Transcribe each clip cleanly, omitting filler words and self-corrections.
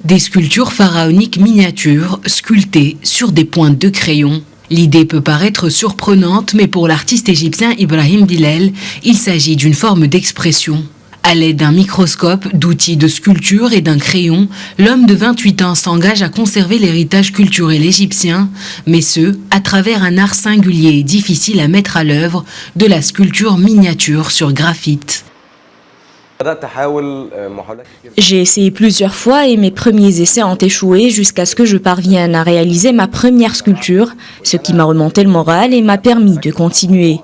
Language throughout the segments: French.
Des sculptures pharaoniques miniatures sculptées sur des pointes de crayon. L'idée peut paraître surprenante, mais pour l'artiste égyptien Ibrahim Bilal, il s'agit d'une forme d'expression. À l'aide d'un microscope, d'outils de sculpture et d'un crayon, l'homme de 28 ans s'engage à conserver l'héritage culturel égyptien, mais ce, à travers un art singulier et difficile à mettre à l'œuvre, de la sculpture miniature sur graphite. J'ai essayé plusieurs fois et mes premiers essais ont échoué jusqu'à ce que je parvienne à réaliser ma première sculpture, ce qui m'a remonté le moral et m'a permis de continuer.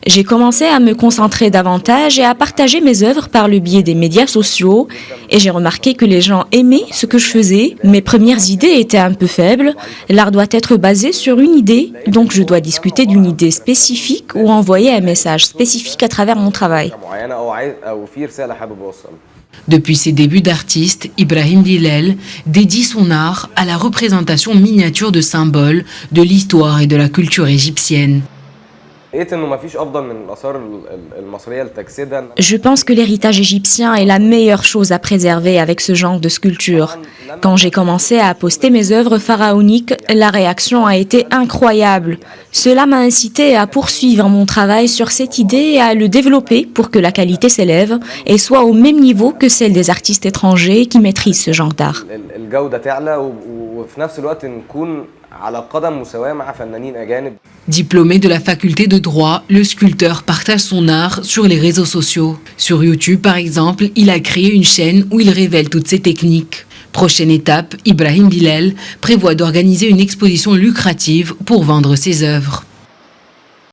J'ai commencé à me concentrer davantage et à partager mes œuvres par le biais des médias sociaux et j'ai remarqué que les gens aimaient ce que je faisais. Mes premières idées étaient un peu faibles. L'art doit être basé sur une idée, donc je dois discuter d'une idée spécifique ou envoyer un message spécifique à travers mon travail. Depuis ses débuts d'artiste, Ibrahim Bilal dédie son art à la représentation miniature de symboles de l'histoire et de la culture égyptienne. Je pense que l'héritage égyptien est la meilleure chose à préserver avec ce genre de sculpture. Quand j'ai commencé à poster mes œuvres pharaoniques, la réaction a été incroyable. Cela m'a incité à poursuivre mon travail sur cette idée et à le développer pour que la qualité s'élève et soit au même niveau que celle des artistes étrangers qui maîtrisent ce genre d'art. Diplômé de la faculté de droit, le sculpteur partage son art sur les réseaux sociaux. Sur YouTube, par exemple, il a créé une chaîne où il révèle toutes ses techniques. Prochaine étape, Ibrahim Bilal prévoit d'organiser une exposition lucrative pour vendre ses œuvres.